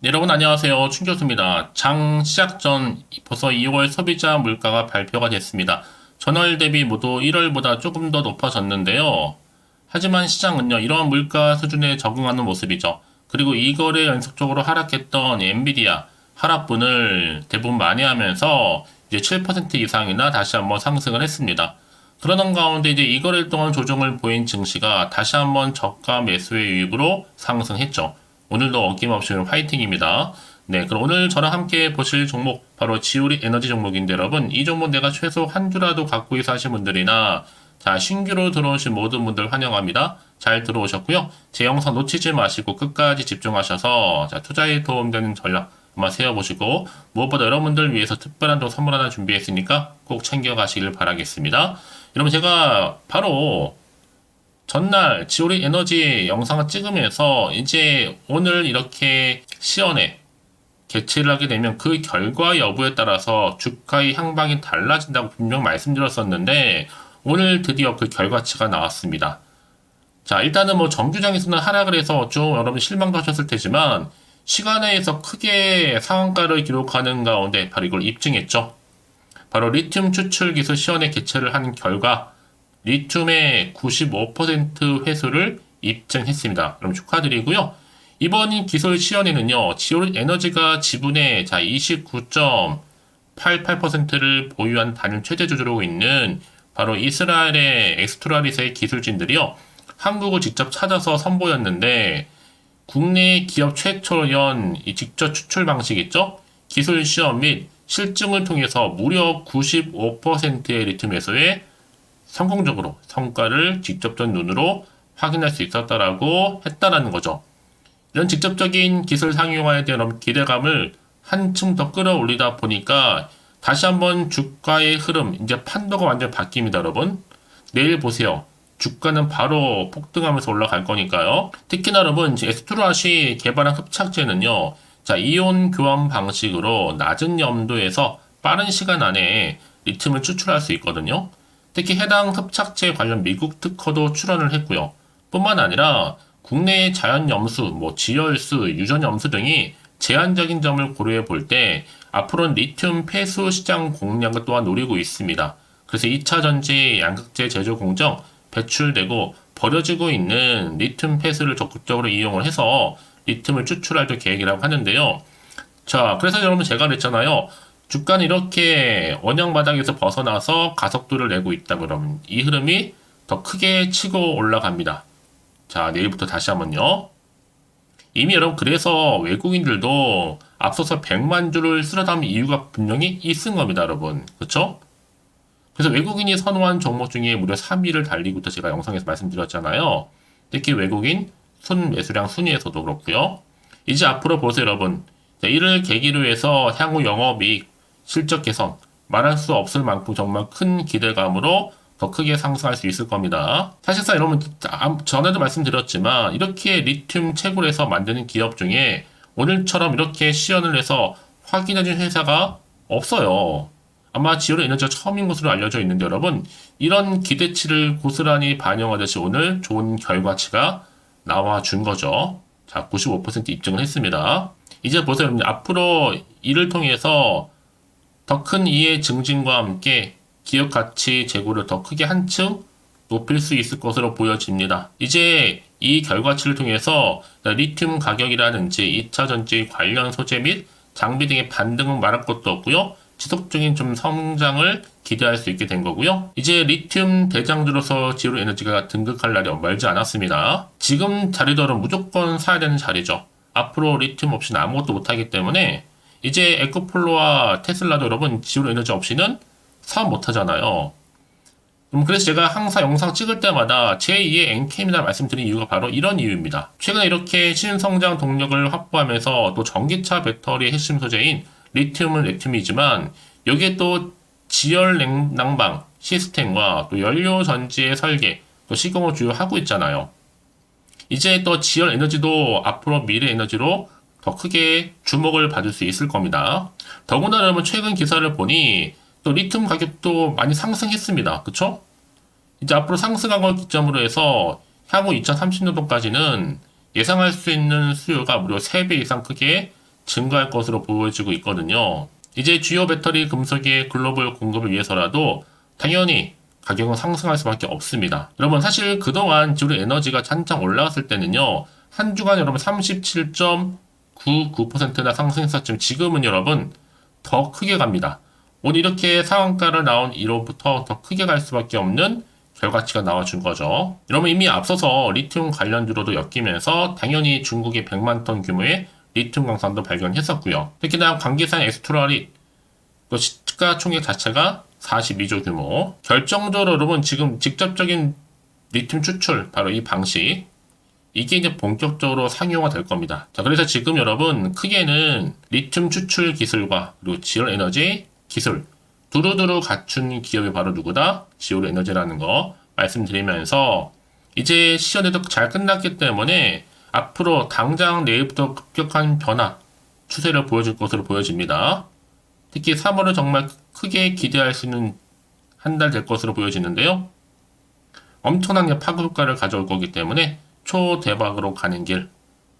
네, 여러분 안녕하세요. 춘 교수입니다. 장 시작 전 벌써 2월 소비자 물가가 발표가 됐습니다. 전월 대비 모두 1월보다 조금 더 높아졌는데요. 하지만 시장은요, 이러한 물가 수준에 적응하는 모습이죠. 그리고 이거래 연속적으로 하락했던 엔비디아 하락분을 대부분 만회하면서 이제 7% 이상이나 다시 한번 상승을 했습니다. 그러던 가운데 이제 이거래 동안 조정을 보인 증시가 다시 한번 저가 매수의 유입으로 상승했죠. 오늘도 어김없이 화이팅입니다. 네, 그럼 오늘 저랑 함께 보실 종목 바로 지오리 에너지 종목인데 여러분 이 종목 내가 최소 한 주라도 갖고 있어 하신 분들이나 자 신규로 들어오신 모든 분들 환영합니다. 잘 들어오셨고요. 제 영상 놓치지 마시고 끝까지 집중하셔서 자 투자에 도움되는 전략 한번 세워보시고 무엇보다 여러분들 위해서 특별한 또 선물 하나 준비했으니까 꼭 챙겨가시길 바라겠습니다. 여러분 제가 바로 전날 지오리 에너지 영상을 찍으면서 이제 오늘 이렇게 시연에 개최를 하게 되면 그 결과 여부에 따라서 주가의 향방이 달라진다고 분명 말씀드렸었는데 오늘 드디어 그 결과치가 나왔습니다. 자, 일단은 뭐 정규장에서는 하락을 해서 좀 여러분 실망도 하셨을 테지만 시간에서 크게 상한가를 기록하는 가운데 바로 이걸 입증했죠. 바로 리튬 추출 기술 시연에 개최를 한 결과 리튬의 95% 회수를 입증했습니다. 그럼 축하드리고요. 이번 기술 시연에는요, 지오리 에너지가 지분의 29.88%를 보유한 단일 최대 주주로 있는 바로 이스라엘의 엑스트라리스의 기술진들이요, 한국을 직접 찾아서 선보였는데, 국내 기업 최초연 직접 추출 방식 있죠? 기술 시험 및 실증을 통해서 무려 95%의 리튬 회수에 성공적으로 성과를 직접적 눈으로 확인할 수 있었다라고 했다라는 거죠. 이런 직접적인 기술 상용화에 대한 기대감을 한층 더 끌어올리다 보니까 다시 한번 주가의 흐름, 이제 판도가 완전 바뀝니다, 여러분. 내일 보세요. 주가는 바로 폭등하면서 올라갈 거니까요. 특히나 여러분, 에스투라시 개발한 흡착제는요, 자, 이온 교환 방식으로 낮은 염도에서 빠른 시간 안에 리튬을 추출할 수 있거든요. 특히 해당 흡착제 관련 미국 특허도 출원을 했고요. 뿐만 아니라 국내의 자연염수, 지열수, 유전염수 등이 제한적인 점을 고려해 볼 때 앞으로는 리튬 폐수 시장 공략을 또한 노리고 있습니다. 그래서 2차 전지 양극재 제조 공정 배출되고 버려지고 있는 리튬 폐수를 적극적으로 이용을 해서 리튬을 추출할 계획이라고 하는데요. 자, 그래서 여러분 제가 그랬잖아요. 주가는 이렇게 원형 바닥에서 벗어나서 가속도를 내고 있다 그러면 이 흐름이 더 크게 치고 올라갑니다. 자, 내일부터 다시 한번요. 이미 여러분 그래서 외국인들도 앞서서 100만 주를 쓸어 담은 이유가 분명히 있은 겁니다, 여러분. 그렇죠? 그래서 외국인이 선호한 종목 중에 무려 3위를 달리고부터 제가 영상에서 말씀드렸잖아요. 특히 외국인 순 매수량 순위에서도 그렇고요. 이제 앞으로 보세요, 여러분. 자, 이를 계기로 해서 향후 영업이익 실적 개선, 말할 수 없을 만큼 정말 큰 기대감으로 더 크게 상승할 수 있을 겁니다. 사실상 여러분, 전에도 말씀드렸지만, 이렇게 리튬 채굴 해서 만드는 기업 중에 오늘처럼 이렇게 시연을 해서 확인해준 회사가 없어요. 아마 지오리 에너지가 처음인 것으로 알려져 있는데 여러분, 이런 기대치를 고스란히 반영하듯이 오늘 좋은 결과치가 나와준 거죠. 자, 95% 입증을 했습니다. 이제 보세요, 여러분. 앞으로 이를 통해서 더 큰 이해 증진과 함께 기업 가치 제고를 더 크게 한층 높일 수 있을 것으로 보여집니다. 이제 이 결과치를 통해서 리튬 가격이라든지 2차 전지 관련 소재 및 장비 등의 반등은 말할 것도 없고요. 지속적인 좀 성장을 기대할 수 있게 된 거고요. 이제 리튬 대장주로서 지오리 에너지가 등극할 날이 멀지 않았습니다. 지금 자리들은 무조건 사야 되는 자리죠. 앞으로 리튬 없이는 아무것도 못하기 때문에 이제 에코플로와 테슬라도 여러분 지오리 에너지 없이는 사업 못하잖아요. 그래서 제가 항상 영상 찍을 때마다 제2의 엔캠이다 말씀드린 이유가 바로 이런 이유입니다. 최근에 이렇게 신성장 동력을 확보하면서 또 전기차 배터리의 핵심 소재인 리튬은 리튬이지만 여기에 또 지열 난방 시스템과 또 연료 전지의 설계, 또 시공을 주요 하고 있잖아요. 이제 또 지열 에너지도 앞으로 미래 에너지로 더 크게 주목을 받을 수 있을 겁니다. 더구나 여러분 최근 기사를 보니 또 리튬 가격도 많이 상승했습니다. 그쵸? 이제 앞으로 상승한 걸 기점으로 해서 향후 2030년도까지는 예상할 수 있는 수요가 무려 3배 이상 크게 증가할 것으로 보여지고 있거든요. 이제 주요 배터리 금속의 글로벌 공급을 위해서라도 당연히 가격은 상승할 수밖에 없습니다. 여러분 사실 그동안 지오리 에너지가 한창 올라갔을 때는요. 한 주간 여러분 37.99%나 상승했었지만 지금은 여러분 더 크게 갑니다. 오늘 이렇게 상한가를 나온 이로부터 더 크게 갈 수밖에 없는 결과치가 나와준 거죠. 여러분 이미 앞서서 리튬 관련주로도 엮이면서 당연히 중국의 100만 톤 규모의 리튬 광산도 발견했었고요. 특히나 관계상 엑스트라리 또 시가총액 자체가 42조 규모. 결정적으로 여러분 지금 직접적인 리튬 추출 바로 이 방식 이게 이제 본격적으로 상용화 될 겁니다. 자, 그래서 지금 여러분 크게는 리튬 추출 기술과 그리고 지올 에너지 기술 두루두루 갖춘 기업이 바로 누구다? 지올 에너지라는 거 말씀드리면서 이제 시연에도 잘 끝났기 때문에 앞으로 당장 내일부터 급격한 변화 추세를 보여줄 것으로 보여집니다. 특히 3월은 정말 크게 기대할 수 있는 한 달 될 것으로 보여지는데요. 엄청난 파급 효과를 가져올 거기 때문에 초대박으로 가는 길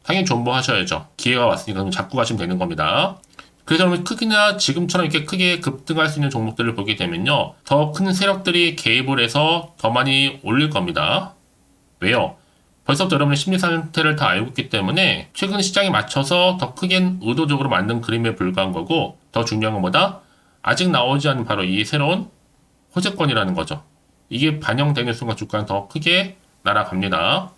당연히 존버하셔야죠. 기회가 왔으니까 잡고 가시면 되는 겁니다. 그래서 크기나 지금처럼 이렇게 크게 급등할 수 있는 종목들을 보게 되면요. 더 큰 세력들이 개입을 해서 더 많이 올릴 겁니다. 왜요? 벌써부터 여러분의 심리 상태를 다 알고 있기 때문에 최근 시장에 맞춰서 더 크게 의도적으로 만든 그림에 불과한 거고 더 중요한 건 뭐다? 아직 나오지 않은 바로 이 새로운 호재권이라는 거죠. 이게 반영되는 순간 주가는 더 크게 날아갑니다.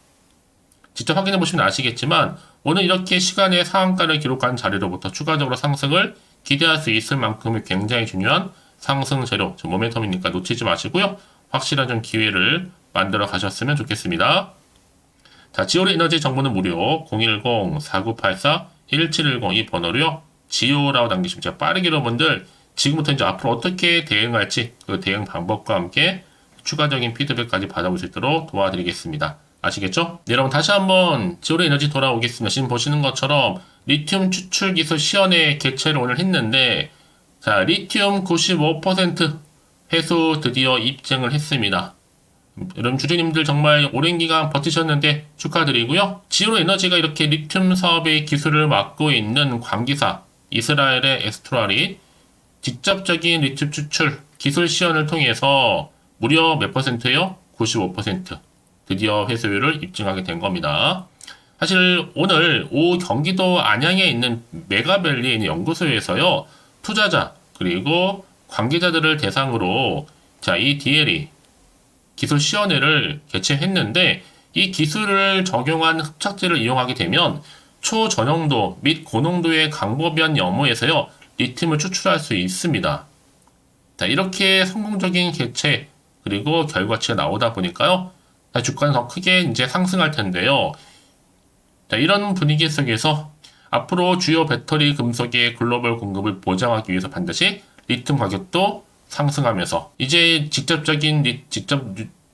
직접 확인해 보시면 아시겠지만 오늘 이렇게 시간의 상한가를 기록한 자리로부터 추가적으로 상승을 기대할 수 있을 만큼 굉장히 중요한 상승 재료, 모멘텀이니까 놓치지 마시고요. 확실한 좀 기회를 만들어 가셨으면 좋겠습니다. 자, 지오리 에너지 정보는 무료 010-4984-1710 이 번호로요. 지오라고 남기시면 제가 빠르게 여러분들 지금부터 이제 앞으로 어떻게 대응할지 그 대응 방법과 함께 추가적인 피드백까지 받아볼 수 있도록 도와드리겠습니다. 아시겠죠? 네, 여러분 다시 한번 지오리 에너지 돌아오겠습니다. 지금 보시는 것처럼 리튬 추출 기술 시연회 개최를 오늘 했는데 자, 리튬 95% 회수 드디어 입증을 했습니다. 여러분 주주님들 정말 오랜 기간 버티셨는데 축하드리고요. 지오리 에너지가 이렇게 리튬 사업의 기술을 맡고 있는 광기사 이스라엘의 엑스트라리 직접적인 리튬 추출 기술 시연을 통해서 무려 몇 %예요? 95% 드디어 회수율을 입증하게 된 겁니다. 사실 오늘 오후 경기도 안양에 있는 메가밸리에 있는 연구소에서요. 투자자 그리고 관계자들을 대상으로 자, 이 DLE 기술 시연회를 개최했는데 이 기술을 적용한 흡착제를 이용하게 되면 초전형도 및 고농도의 강보변 염호에서요. 리튬을 추출할 수 있습니다. 자, 이렇게 성공적인 개최 그리고 결과치가 나오다 보니까요. 주가는 더 크게 이제 상승할 텐데요. 자, 이런 분위기 속에서 앞으로 주요 배터리 금속의 글로벌 공급을 보장하기 위해서 반드시 리튬 가격도 상승하면서 이제 직접적인 직접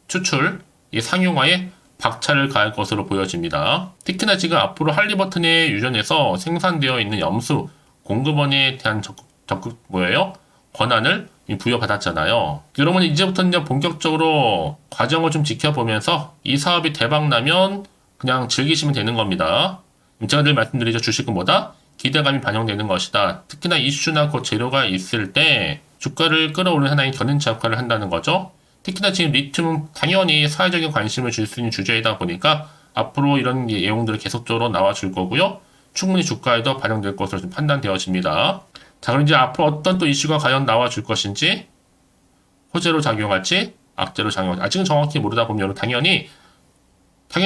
추출 이 상용화에 박차를 가할 것으로 보여집니다. 특히나 지금 앞으로 할리버튼에 유전해서 생산되어 있는 염수 공급원에 대한 적극 뭐예요? 권한을 부여받았잖아요. 여러분 이제부터 이제 본격적으로 과정을 좀 지켜보면서 이 사업이 대박 나면 그냥 즐기시면 되는 겁니다. 제가 늘 말씀드리죠. 주식은 뭐다? 기대감이 반영되는 것이다. 특히나 이슈나 그 재료가 있을 때 주가를 끌어올리는 하나의 견인차 역할을 한다는 거죠. 특히나 지금 리튬은 당연히 사회적인 관심을 줄 수 있는 주제이다 보니까 앞으로 이런 내용들을 계속적으로 나와줄 거고요. 충분히 주가에도 반영될 것으로 좀 판단되어집니다. 자, 그럼 이제 앞으로 어떤 또 이슈가 과연 나와줄 것인지, 호재로 작용할지, 악재로 작용할지, 아직은 정확히 모르다 보면 당연히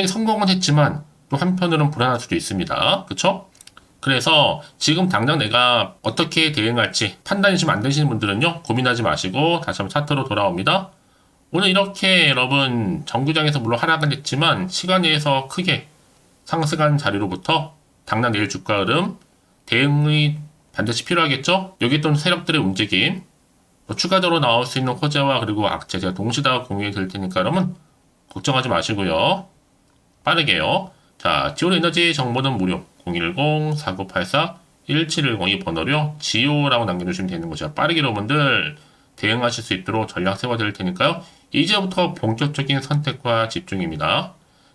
성공은 했지만 또 한편으로는 불안할 수도 있습니다. 그쵸? 그래서 지금 당장 내가 어떻게 대응할지 판단이 좀 안 되시는 분들은요, 고민하지 마시고 다시 한번 차트로 돌아옵니다. 오늘 이렇게 여러분 정규장에서 물론 하락은 했지만 시간 내에서 크게 상승한 자리로부터 당장 내일 주가 흐름 대응이 반드시 필요하겠죠? 여기 또 세력들의 움직임 추가적으로 나올 수 있는 호재와 그리고 악재 제가 동시에 다 공유해 드릴 테니까 여러분 걱정하지 마시고요. 빠르게요. 자, 지오리 에너지 정보는 무료 010-4984-1710 이 번호로요. 지오라고 남겨주시면 되는 거죠. 빠르게 여러분들 대응하실 수 있도록 전략 세워드릴 테니까요. 이제부터 본격적인 선택과 집중입니다.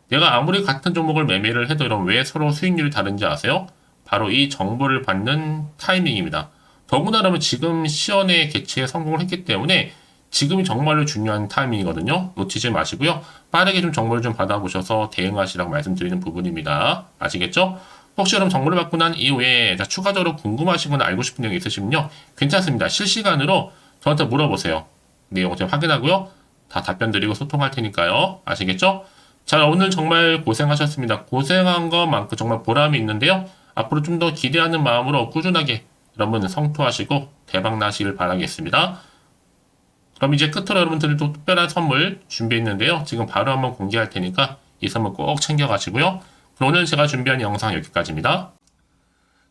내가 아무리 같은 종목을 매매를 해도 여러분 왜 서로 수익률이 다른지 아세요? 바로 이 정보를 받는 타이밍입니다. 더구나 그러면 지금 시연의 개최에 성공을 했기 때문에 지금이 정말로 중요한 타이밍이거든요. 놓치지 마시고요. 빠르게 좀 정보를 좀 받아보셔서 대응하시라고 말씀드리는 부분입니다. 아시겠죠? 혹시 그럼 정보를 받고 난 이후에 추가적으로 궁금하시거나 알고 싶은 내용이 있으시면요. 괜찮습니다. 실시간으로 저한테 물어보세요. 내용 제가 확인하고요. 다 답변 드리고 소통할 테니까요. 아시겠죠? 자, 오늘 정말 고생하셨습니다. 고생한 것만큼 정말 보람이 있는데요. 앞으로 좀 더 기대하는 마음으로 꾸준하게 여러분 성투하시고 대박 나시길 바라겠습니다. 그럼 이제 끝으로 여러분들도 특별한 선물 준비했는데요. 지금 바로 한번 공개할 테니까 이 선물 꼭 챙겨가시고요. 그럼 오늘 제가 준비한 영상 여기까지입니다.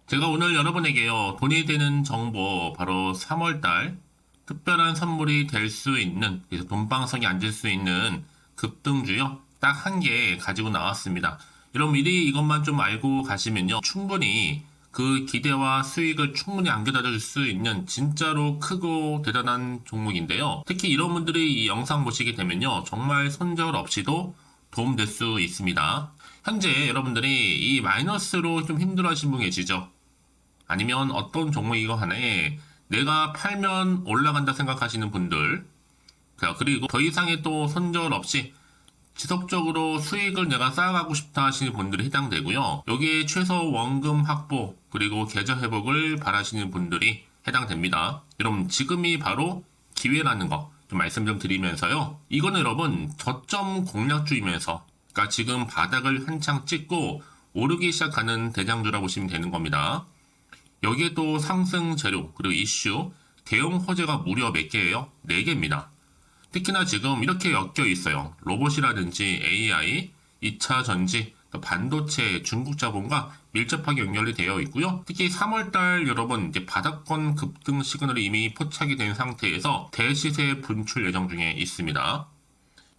제가 오늘 여러분에게요. 돈이 되는 정보 바로 3월달 특별한 선물이 될 수 있는 그래서 돈방석에 앉을 수 있는 급등주요. 딱 한 개 가지고 나왔습니다. 여러분 미리 이것만 좀 알고 가시면요. 충분히 그 기대와 수익을 충분히 안겨다 줄 수 있는 진짜로 크고 대단한 종목인데요. 특히 이런 분들이 이 영상 보시게 되면요. 정말 손절 없이도 도움될 수 있습니다. 현재 여러분들이 이 마이너스로 좀 힘들어 하신 분 계시죠? 아니면 어떤 종목이고 하나에 내가 팔면 올라간다 생각하시는 분들, 그리고 더 이상의 또 손절 없이 지속적으로 수익을 내가 쌓아가고 싶다 하시는 분들이 해당되고요. 여기에 최소 원금 확보 그리고 계좌 회복을 바라시는 분들이 해당됩니다. 여러분 지금이 바로 기회라는 거 좀 말씀 좀 드리면서요. 이거는 여러분 저점 공략주이면서 그러니까 지금 바닥을 한창 찍고 오르기 시작하는 대장주라고 보시면 되는 겁니다. 여기에 또 상승 재료 그리고 이슈 대형 호재가 무려 몇 개예요? 4개입니다. 특히나 지금 이렇게 엮여 있어요. 로봇이라든지 AI, 2차 전지, 반도체, 중국 자본과 밀접하게 연결이 되어 있고요. 특히 3월달 여러분 이제 바닥권 급등 시그널이 이미 포착이 된 상태에서 대시세 분출 예정 중에 있습니다.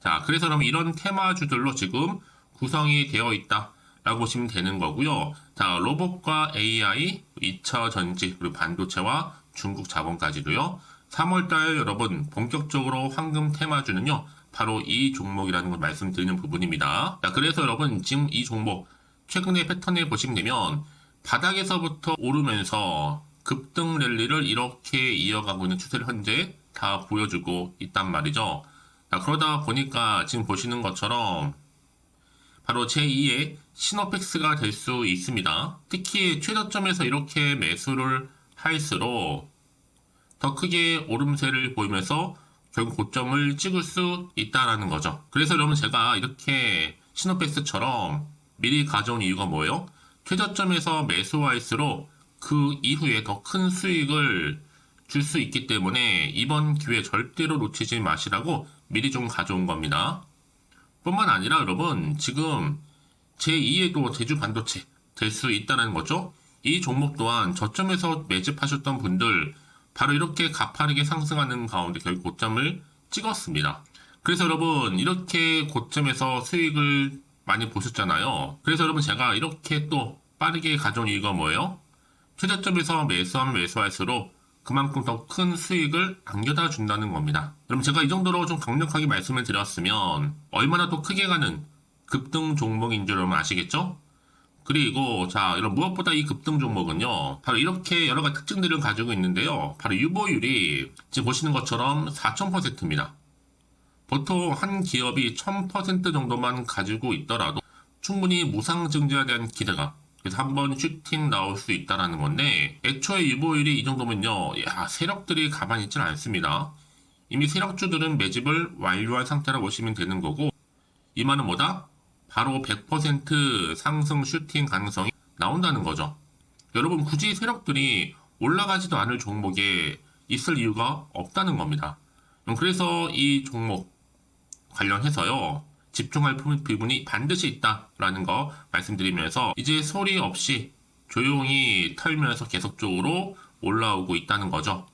자, 그래서 그럼 이런 테마주들로 지금 구성이 되어 있다라고 보시면 되는 거고요. 자, 로봇과 AI, 2차 전지, 그리고 반도체와 중국 자본까지도요. 3월달 여러분 본격적으로 황금 테마주는요. 바로 이 종목이라는 걸 말씀드리는 부분입니다. 자, 그래서 여러분 지금 이 종목 최근의 패턴을 보시면 되면 바닥에서부터 오르면서 급등 랠리를 이렇게 이어가고 있는 추세를 현재 다 보여주고 있단 말이죠. 자, 그러다 보니까 지금 보시는 것처럼 바로 제2의 시노펙스가 될 수 있습니다. 특히 최저점에서 이렇게 매수를 할수록 더 크게 오름세를 보이면서 결국 고점을 찍을 수 있다라는 거죠. 그래서 여러분 제가 이렇게 시노펙스처럼 미리 가져온 이유가 뭐예요? 최저점에서 매수할수록 그 이후에 더 큰 수익을 줄 수 있기 때문에 이번 기회 절대로 놓치지 마시라고 미리 좀 가져온 겁니다. 뿐만 아니라 여러분 지금 제2에도 제주 반도체 될 수 있다는 거죠. 이 종목 또한 저점에서 매집하셨던 분들 바로 이렇게 가파르게 상승하는 가운데 결국 고점을 찍었습니다. 그래서 여러분 이렇게 고점에서 수익을 많이 보셨잖아요. 그래서 여러분 제가 이렇게 또 빠르게 가져온 이유가 뭐예요? 최저점에서 매수하면 매수할수록 그만큼 더 큰 수익을 안겨다 준다는 겁니다. 그럼 제가 이 정도로 좀 강력하게 말씀을 드렸으면 얼마나 또 크게 가는 급등 종목인 줄 여러분 아시겠죠? 그리고 자 이런 무엇보다 이 급등 종목은요 바로 이렇게 여러 가지 특징들을 가지고 있는데요. 바로 유보율이 지금 보시는 것처럼 4000%입니다. 보통 한 기업이 1000% 정도만 가지고 있더라도 충분히 무상증자에 대한 기대가 그래서 한번 슈팅 나올 수 있다는 건데 애초에 유보율이 이 정도면요 세력들이 가만히 있지는 않습니다. 이미 세력주들은 매집을 완료한 상태라고 보시면 되는 거고 이 말은 뭐다? 바로 100% 상승 슈팅 가능성이 나온다는 거죠. 여러분 굳이 세력들이 올라가지도 않을 종목에 있을 이유가 없다는 겁니다. 그래서 이 종목 관련해서요. 집중할 부분이 반드시 있다라는 거 말씀드리면서 이제 소리 없이 조용히 털면서 계속적으로 올라오고 있다는 거죠.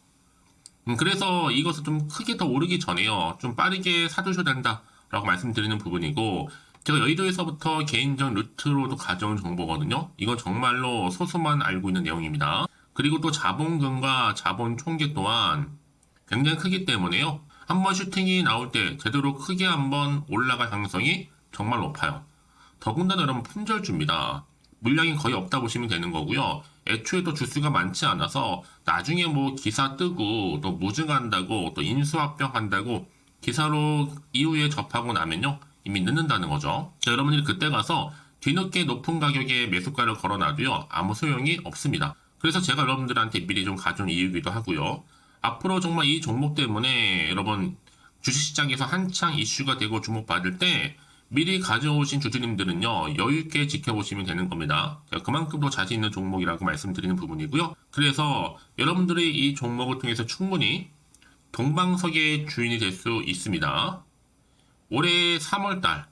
그래서 이것을 좀 크게 더 오르기 전에요. 좀 빠르게 사두셔야 된다라고 말씀드리는 부분이고 제가 여의도에서부터 개인적 루트로도 가져온 정보거든요. 이건 정말로 소수만 알고 있는 내용입니다. 그리고 또 자본금과 자본 총계 또한 굉장히 크기 때문에요. 한번 슈팅이 나올 때 제대로 크게 한번 올라갈 가능성이 정말 높아요. 더군다나 여러분 품절주입니다. 물량이 거의 없다 보시면 되는 거고요. 애초에 또 주수가 많지 않아서 나중에 뭐 기사 뜨고 또 무증한다고 또 인수합병 한다고 기사로 이후에 접하고 나면요. 이미 늦는다는 거죠. 자, 여러분들이 그때 가서 뒤늦게 높은 가격에 매수가를 걸어놔도요. 아무 소용이 없습니다. 그래서 제가 여러분들한테 미리 좀 가져온 이유기도 하고요. 앞으로 정말 이 종목 때문에 여러분 주식시장에서 한창 이슈가 되고 주목받을 때 미리 가져오신 주주님들은요, 여유있게 지켜보시면 되는 겁니다. 그만큼 더 자신 있는 종목이라고 말씀드리는 부분이고요. 그래서 여러분들이 이 종목을 통해서 충분히 동방석의 주인이 될 수 있습니다. 올해 3월달,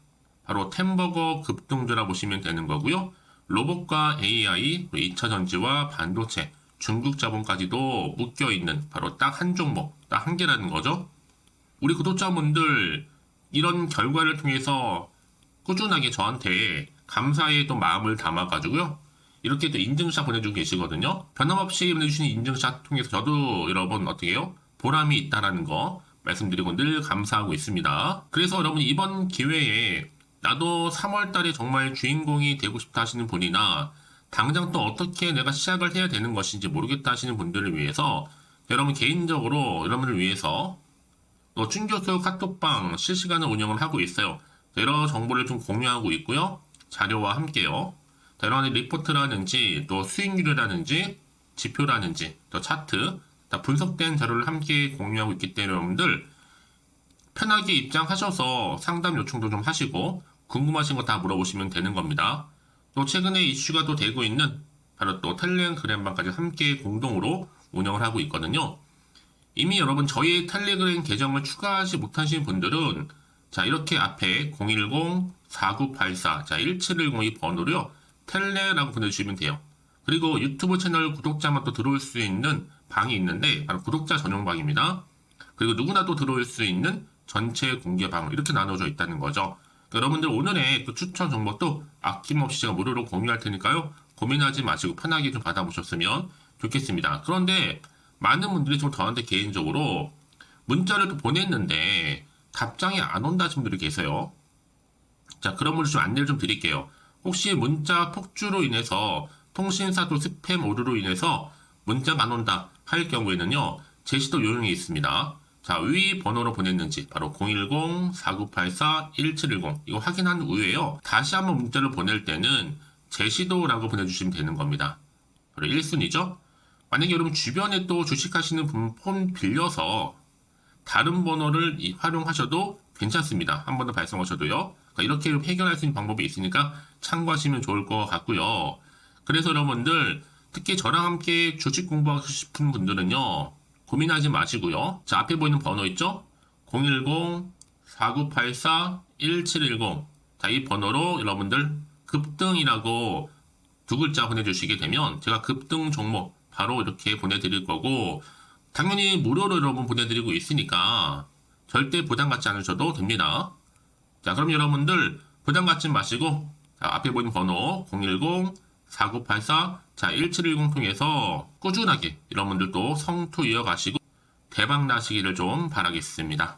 바로 템버거 급등주라 보시면 되는 거고요. 로봇과 AI, 2차 전지와 반도체, 중국 자본까지도 묶여있는 바로 딱 한 종목, 딱 한 개라는 거죠. 우리 구독자분들, 이런 결과를 통해서 꾸준하게 저한테 감사의 또 마음을 담아가지고요. 이렇게 또 인증샷 보내주고 계시거든요. 변함없이 보내주시는 인증샷 통해서 저도 여러분 어떻게 해요? 보람이 있다라는 거 말씀드리고 늘 감사하고 있습니다. 그래서 여러분 이번 기회에 나도 3월 달에 정말 주인공이 되고 싶다 하시는 분이나 당장 또 어떻게 내가 시작을 해야 되는 것인지 모르겠다 하시는 분들을 위해서 여러분 개인적으로 여러분을 위해서 또 춘교수 카톡방 실시간으로 운영을 하고 있어요. 여러 정보를 좀 공유하고 있고요. 자료와 함께요. 여러 리포트라든지 또 수익률이라든지 지표라든지 또 차트 다 분석된 자료를 함께 공유하고 있기 때문에 여러분들 편하게 입장하셔서 상담 요청도 좀 하시고 궁금하신 거 다 물어보시면 되는 겁니다. 또 최근에 이슈가 또 되고 있는 바로 또 텔레그램방까지 함께 공동으로 운영을 하고 있거든요. 이미 여러분 저희 텔레그램 계정을 추가하지 못하신 분들은 자 이렇게 앞에 010-4984 자 1710이 번호로요. 텔레라고 보내주시면 돼요. 그리고 유튜브 채널 구독자만 또 들어올 수 있는 방이 있는데 바로 구독자 전용 방입니다. 그리고 누구나 또 들어올 수 있는 전체 공개 방 이렇게 나눠져 있다는 거죠. 그러니까 여러분들 오늘의 그 추천 정보도 아낌없이 제가 무료로 공유할 테니까요. 고민하지 마시고 편하게 좀 받아보셨으면 좋겠습니다. 그런데 많은 분들이 좀 저한테 개인적으로 문자를 또 보냈는데 답장이 안 온다 하신 분들이 계세요. 자, 그런 분들 좀 안내를 좀 드릴게요. 혹시 문자 폭주로 인해서 통신사도 스팸 오류로 인해서 문자가 안 온다 할 경우에는요. 제시도 요령이 있습니다. 자, 위 번호로 보냈는지 바로 010-4984-1710 이거 확인한 후에요. 다시 한번 문자를 보낼 때는 제시도라고 보내주시면 되는 겁니다. 바로 1순위죠. 만약에 여러분 주변에 또 주식하시는 분 폰 빌려서 다른 번호를 활용하셔도 괜찮습니다. 한 번 더 발송하셔도요. 그러니까 이렇게 해결할 수 있는 방법이 있으니까 참고하시면 좋을 것 같고요. 그래서 여러분들 특히 저랑 함께 주식 공부하고 싶은 분들은요. 고민하지 마시고요. 자, 앞에 보이는 번호 있죠? 010-4984-1710 자, 이 번호로 여러분들 급등이라고 두 글자 보내주시게 되면 제가 급등 종목 바로 이렇게 보내드릴 거고 당연히 무료로 여러분 보내드리고 있으니까 절대 부담 갖지 않으셔도 됩니다. 자, 그럼 여러분들 부담 갖지 마시고 자, 앞에 보이는 번호 010-4984 자, 1710 통해서 꾸준하게 여러분들도 성투 이어가시고 대박 나시기를 좀 바라겠습니다.